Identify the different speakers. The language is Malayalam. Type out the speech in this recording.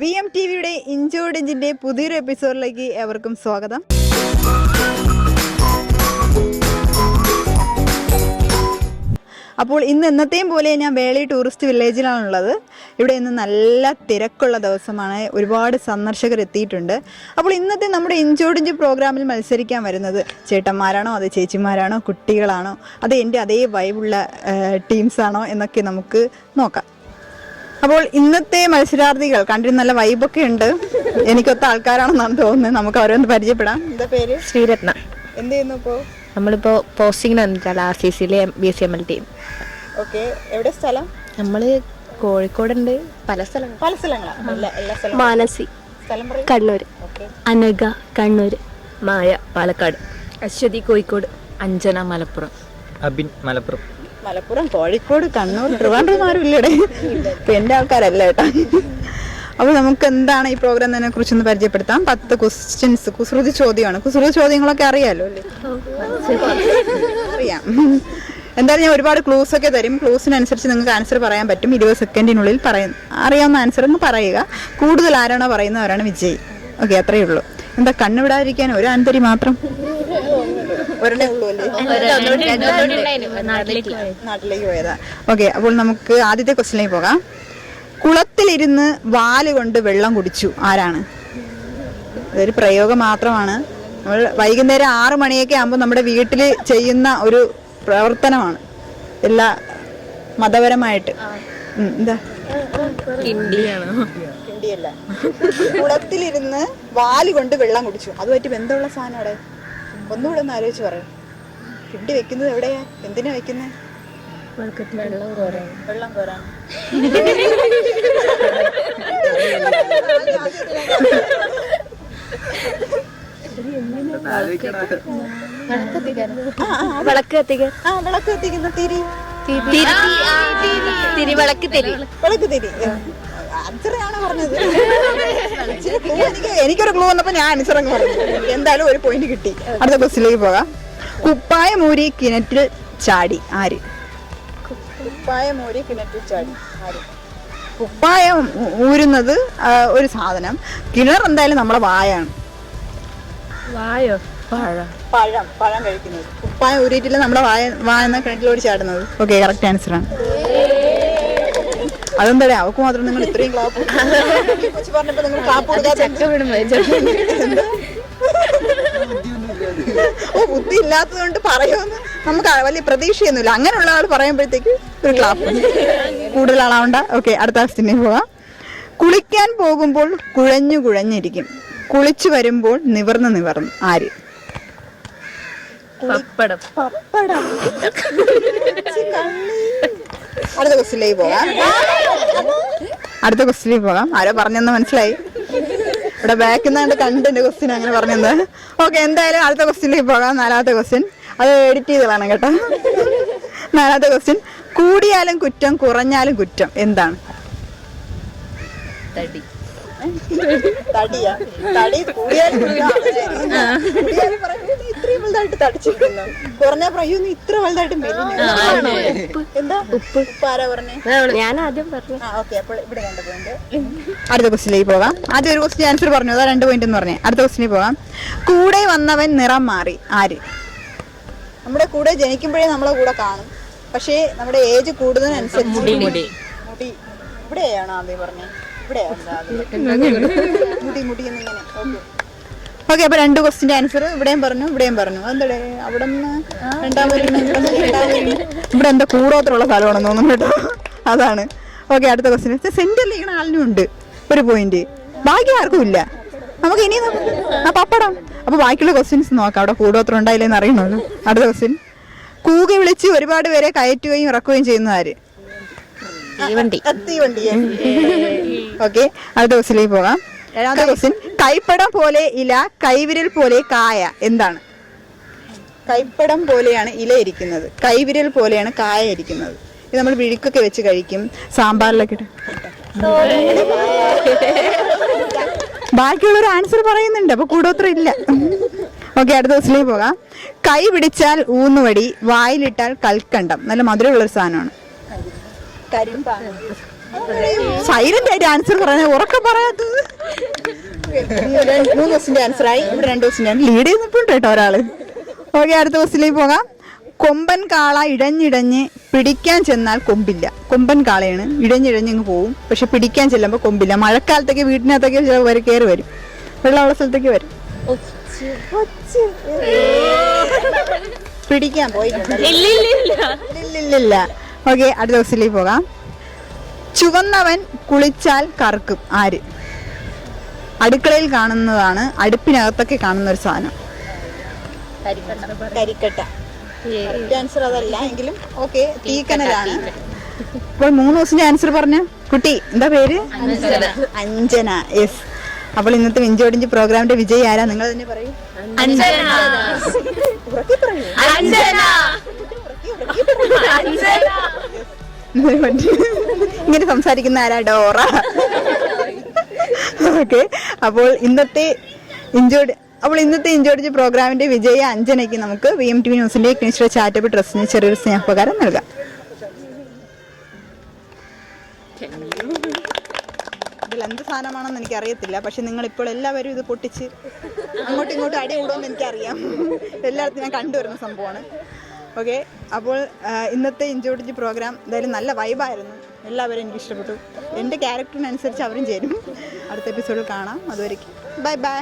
Speaker 1: VMTVയുടെ ഇഞ്ചോടിഞ്ചിന്റെ പുതിയൊരു എപ്പിസോഡിലേക്ക് ഏവർക്കും സ്വാഗതം. അപ്പോൾ ഇന്ന് എന്നത്തെയും പോലെ ഞാൻ വേളി ടൂറിസ്റ്റ് വില്ലേജിലാണുള്ളത്. ഇവിടെ ഇന്ന് നല്ല തിരക്കുള്ള ദിവസമാണ്, ഒരുപാട് സന്ദർശകർ എത്തിയിട്ടുണ്ട്. അപ്പോൾ ഇന്നത്തെ നമ്മുടെ ഇഞ്ചോടിഞ്ച് പ്രോഗ്രാമിൽ മത്സരിക്കാൻ വരുന്നത് ചേട്ടന്മാരാണോ അത് ചേച്ചിമാരാണോ കുട്ടികളാണോ അത് എൻ്റെ അതേ വൈബുള്ള ടീംസാണോ എന്നൊക്കെ നമുക്ക് നോക്കാം. അപ്പോൾ ഇന്നത്തെ മത്സരാർത്ഥികൾ കണ്ടിട്ട് നല്ല വൈബൊക്കെ ഉണ്ട്, എനിക്കൊത്ത ആൾക്കാരാണെന്നാണ് തോന്നുന്നത്. നമുക്ക് അവരൊന്ന് പരിചയപ്പെടാം. എന്താ പേര്?
Speaker 2: ശ്രീരത്ന.
Speaker 1: എന്ത് ചെയ്യുന്നു ഇപ്പോൾ?
Speaker 2: നമ്മളിപ്പോൾ പോസ്റ്റിങ്ങിന് വന്നിട്ടാണ് RCCയിലെ BCML ടീം.
Speaker 1: ഓക്കെ, എവിടെ സ്ഥലം?
Speaker 2: നമ്മൾ കോഴിക്കോടുണ്ട്, പല
Speaker 1: സ്ഥലങ്ങളാണ്.
Speaker 3: മാനസി കണ്ണൂർ, അനഘ കണ്ണൂർ,
Speaker 2: മായ പാലക്കാട്,
Speaker 3: അശ്വതി കോഴിക്കോട്,
Speaker 2: അഞ്ജന മലപ്പുറം,
Speaker 4: അബിൻ മലപ്പുറം.
Speaker 1: മലപ്പുറം, കോഴിക്കോട്, കണ്ണൂർ, ട്രിവാൻഡ്രം ആരും ഇല്ലടെ, ഇപ്പം എൻ്റെ ആൾക്കാരല്ല കേട്ടോ. അപ്പോൾ നമുക്ക് എന്താണ് ഈ പ്രോഗ്രാം തന്നെ കുറിച്ചൊന്ന് പരിചയപ്പെടുത്താം. 10 ക്വസ്റ്റ്യൻസ്, കുസൃതി ചോദ്യമാണ്. കുസൃതി ചോദ്യങ്ങളൊക്കെ അറിയാലോ അല്ലേ? അറിയാം. എന്തായാലും ഞാൻ ഒരുപാട് ക്ലൂസ് ഒക്കെ തരും. ക്ലൂസിനനുസരിച്ച് നിങ്ങൾക്ക് ആൻസർ പറയാൻ പറ്റും. 20 സെക്കൻഡിനുള്ളിൽ അറിയാവുന്ന ആൻസർ ഒന്ന് പറയുക. കൂടുതൽ ആരാണോ പറയുന്നവരാണ് വിജയി. ഓക്കെ, അത്രയേ ഉള്ളൂ. എന്താ കണ്ണുവിടാതിരിക്കാൻ ഒരു ആന്തരി മാത്രം? ഒരെണ്ണേ ഉള്ളൂ അല്ലേ? നാട്ടിലേക്ക് പോയതാ. ഓക്കെ, അപ്പോൾ നമുക്ക് ആദ്യത്തെ ക്വസ്റ്റ്യനിലേക്ക് പോകാം. കുളത്തിലിരുന്ന് വാല് കൊണ്ട് വെള്ളം കുടിച്ചു ആരാണ്? അതൊരു പ്രയോഗം മാത്രമാണ്. നമ്മൾ വൈകുന്നേരം 6 മണിയൊക്കെ ആകുമ്പോൾ നമ്മുടെ വീട്ടിൽ ചെയ്യുന്ന ഒരു പ്രവർത്തനമാണ്, എല്ലാ മതപരമായിട്ട്. എന്താ? കിണ്ടിയല്ല. കുളത്തിലിരുന്ന് വാല് കൊണ്ട് വെള്ളം കുടിച്ചു, അതുമായിട്ട് ബന്ധമുള്ള സാധനം അവിടെ. ഒന്നുകൂടെ ഒന്ന് ആലോചിച്ച് പറയാം. കിണ്ടി വെക്കുന്നത് എവിടെയാ? എന്തിനാ വെക്കുന്നത്? വെള്ളം കോരാൻ.
Speaker 3: വിളക്ക് കത്തിക്കാൻ.
Speaker 1: വിളക്ക് കത്തിക്കുന്ന തിരി. വിളക്ക് തിരി. ആൻസറാണ് പറഞ്ഞത്. എനിക്കൊരു ക്ലൂ വന്നപ്പോ ഞാൻ ആൻസർ അങ്ങ് പറഞ്ഞു. എന്തായാലും ഒരു പോയിന്റ് കിട്ടി. അടുത്ത ക്വസ്റ്റ്യനിലേക്ക് പോകാം. കുപ്പായം ഊരി കിണറ്റിൽ ചാടി ആര്? കുപ്പായം ഊരി കിണറ്റിൽ ചാടി ആര്? കുപ്പായം ഊരുന്നത് ഒരു സാധനം, കിണർ എന്തായാലും നമ്മളെ വായാണ്. പഴം കഴിക്കുന്നത്. കുപ്പായം ഊരിയിട്ടില്ല നമ്മളെ വായെന്ന കിണറ്റിലോട് ചാടുന്നത്. ഓക്കെ, കറക്റ്റ് ആൻസർ ആണ്. അതെന്താ അവക്ക് മാത്രം നിങ്ങൾ ഇത്രയും ക്ലാപ്പ് പറഞ്ഞപ്പോ നിങ്ങൾ ക്ലാപ്പ് ബുദ്ധി ഇല്ലാത്തത് കൊണ്ട് പറയുമെന്ന് നമുക്ക് വലിയ പ്രതീക്ഷയൊന്നുമില്ല. അങ്ങനെയുള്ള ആൾ പറയുമ്പോഴത്തേക്ക് ഒരു ക്ലാപ്പ്. കൂടുതൽ ആളാവണ്ട. ഓക്കെ, അടുത്ത ക്വസ്റ്റ്യനിലേക്ക് പോവാം. കുളിക്കാൻ പോകുമ്പോൾ കുഴഞ്ഞിരിക്കും, കുളിച്ചു വരുമ്പോൾ നിവർന്ന് ആര്?
Speaker 2: പപ്പടം.
Speaker 1: അടുത്ത ക്വസ്റ്റ്യനിലേക്ക് പോകാം. ആരോ പറഞ്ഞെന്ന് മനസ്സിലായി. ഇവിടെ ബാക്കിൽ നിന്ന് കണ്ടിന്റെ ക്വസ്റ്റ്യൻ അങ്ങനെ പറഞ്ഞത്. ഓക്കെ, എന്തായാലും അടുത്ത ക്വസ്റ്റ്യനിലേക്ക് പോകാം. 4ാമത്തെ ക്വസ്റ്റ്യൻ. അത് എഡിറ്റ് ചെയ്തതാണ് കേട്ടോ. 4ാമത്തെ ക്വസ്റ്റ്യൻ. കൂടിയാലും കുറ്റം കുറഞ്ഞാലും കുറ്റം എന്താണ്?
Speaker 2: തടി.
Speaker 1: തടിയാ? തടി കൂടിയാലും ഇത്രയും വലുതായിട്ട് തടിച്ചിരിക്കുന്നു, കുറഞ്ഞ പറയുന്നു ഇത്ര വലുതായിട്ട് എന്താ? ഉപ്പ്. ആരാ പറഞ്ഞേ?
Speaker 3: ഞാൻ ആദ്യം പറഞ്ഞു.
Speaker 1: ഓക്കെ, അപ്പോൾ ഇവിടെ 2 പോയിന്റ്. അടുത്ത ക്വസ്റ്റ്യനിലേക്ക് പോകാം. ആദ്യം ഒരു ക്വസ്റ്റ്യൻ ആൻസർ പറഞ്ഞു, അതാ 2 പോയിന്റ് എന്ന് പറഞ്ഞേ. അടുത്ത ക്വസ്റ്റ്യനിലേക്ക് പോകാം. കൂടെ വന്നവൻ നിറം മാറി ആര്? നമ്മുടെ കൂടെ ജനിക്കുമ്പോഴേ നമ്മളെ കൂടെ കാണും, പക്ഷേ നമ്മുടെ ഏജ് കൂടുന്നതിനനുസരിച്ച് മുടി. ഇവിടെയാണോ ആദ്യം പറഞ്ഞേ? മുടി എന്നിങ്ങനെ. ഓക്കെ, അപ്പൊ 2 ക്വസ്റ്റ്യന്റെ ആൻസർ ഇവിടെയും പറഞ്ഞു അതെന്താ അവിടെ നിന്ന് ഇവിടെ എന്താ കൂടോത്രമുള്ള സ്ഥലമാണെന്ന് തോന്നുന്നു കേട്ടോ, അതാണ്. ഓക്കെ, അടുത്ത ക്വസ്റ്റ്യൻ. സെന്ററിൽ ഇരിക്കുന്ന ആളിനും ഉണ്ട് 1 പോയിന്റ്, ബാക്കി ആർക്കും ഇല്ല. നമുക്ക് ഇനി പപ്പടം. അപ്പൊ ബാക്കിയുള്ള ക്വസ്റ്റ്യൻസ് നോക്കാം, അവിടെ കൂടോത്രം ഉണ്ടായില്ലെന്ന് അറിയണമല്ലോ. അടുത്ത ക്വസ്റ്റ്യൻ. കൂകി വിളിച്ച് ഒരുപാട് പേരെ കയറ്റുകയും ഇറക്കുകയും ചെയ്യുന്ന ആര്? തീവണ്ടി. ഓക്കെ, അടുത്ത ക്വസ്റ്റ്യനിലേക്ക് പോകാം. 7ാമത്തെ ക്വസ്റ്റ്യൻ. കൈപ്പടം പോലെ ഇല, കൈവിരൽ പോലെ കായ എന്താണ്? കൈപ്പടം പോലെയാണ് ഇല ഇരിക്കുന്നത്, കൈവിരൽ പോലെയാണ് കായ ഇരിക്കുന്നത്. ഇത് നമ്മൾ വിഴുക്കൊക്കെ വെച്ച് കഴിക്കും, സാമ്പാറിലൊക്കെ ഇട്ട്. ബാക്കിയുള്ളൊരു ആൻസർ പറയുന്നുണ്ട്, അപ്പൊ കൂടോത്രം ഇല്ല. ഓക്കെ, അടുത്ത ക്വസ്റ്റ്യനിലേക്ക് പോകാം. കൈ പിടിച്ചാൽ ഊന്നുവടി, വായിലിട്ടാൽ കൽക്കണ്ടം. നല്ല മധുരമുള്ളൊരു സാധനമാണ്. സൈലന്റ് ആയിട്ട് ആൻസർ പറയാൻ ഉറക്കം പറയാത്തത്. 3 ക്വസ്റ്റിന്റെ ആൻസർ ആയി. ഇവിടെ 2 ക്വസ്റ്റിന്റെ ലീഡ് ചെയ്യുന്നിട്ടുണ്ട് കേട്ടോ ഒരാള്. ഓക്കെ, അടുത്ത ക്വസ്റ്റിലേക്ക് പോകാം. കൊമ്പൻ കാള ഇഴഞ്ഞിഴഞ്ഞ് പിടിക്കാൻ ചെന്നാൽ കൊമ്പില്ല. കൊമ്പൻ കാളയാണ്, ഇഴഞ്ഞിഴഞ്ഞങ്ങ് പോവും, പക്ഷെ പിടിക്കാൻ ചെല്ലുമ്പോൾ കൊമ്പില്ല. മഴക്കാലത്തൊക്കെ വീട്ടിനകത്തൊക്കെ ചില കയറി വരും, വെള്ളമുള്ള സ്ഥലത്തേക്ക് വരും. പിടിക്കാൻ പോയിട്ടുണ്ട്. ഇല്ലില്ല. ഓക്കെ, അടുത്ത ക്വസ്റ്റിലേക്ക് പോകാം. ചുവന്നവൻ കുളിച്ചാൽ കറുക്കും. ആര്? അടുക്കളയിൽ കാണുന്നതാണ്, അടുപ്പിനകത്തൊക്കെ കാണുന്ന ഒരു സാധനം. കരിക്കട്ട. ആൻസർ അതല്ല എങ്കിലും ഓക്കെ, തീക്കനലാണ്. ഇപ്പോൾ 3 ക്വസ്റ്റിന്റെ ആൻസർ പറഞ്ഞ കുട്ടി എന്താ പേര്? അഞ്ജന. യെസ്. അപ്പോൾ ഇന്നത്തെ ഇഞ്ചോടിഞ്ച് പ്രോഗ്രാമിന്റെ വിജയി ആരാ? നിങ്ങൾ തന്നെ പറയൂ. ഇങ്ങനെ സംസാരിക്കുന്ന ആരാ? ഡോറ. ഓക്കെ, അപ്പോൾ ഇന്നത്തെ ഇഞ്ചോടിഞ്ച് പ്രോഗ്രാമിന്റെ വിജയ അഞ്ജനയ്ക്ക് നമുക്ക് VMTV ന്യൂസിന്റെ കനിഷ്ഠ ചാരിറ്റബിൾ ട്രസ്റ്റിന് ചെറിയൊരു സ്നേഹോപകാരം നൽകാം. ഇതിൽ എന്ത് സാധനമാണെന്ന് എനിക്കറിയത്തില്ല, പക്ഷെ നിങ്ങൾ ഇപ്പോൾ എല്ലാവരും ഇത് പൊട്ടിച്ച് അങ്ങോട്ടും ഇങ്ങോട്ടും അടി കൂടുമെന്ന് എനിക്കറിയാം. എല്ലായിടത്തും ഞാൻ കണ്ടുവരുന്ന സംഭവമാണ്. ഓക്കെ, അപ്പോൾ ഇന്നത്തെ ഇഞ്ചോടിഞ്ച് പ്രോഗ്രാം എന്തായാലും നല്ല വൈബായിരുന്നു. എല്ലാവരും എനിക്ക് ഇഷ്ടപ്പെട്ടു. എൻ്റെ ക്യാരക്ടറിനനുസരിച്ച് അവരും ചേരും. അടുത്ത എപ്പിസോഡിൽ കാണാം. അതുവരെയ്ക്കും ബൈ ബൈ.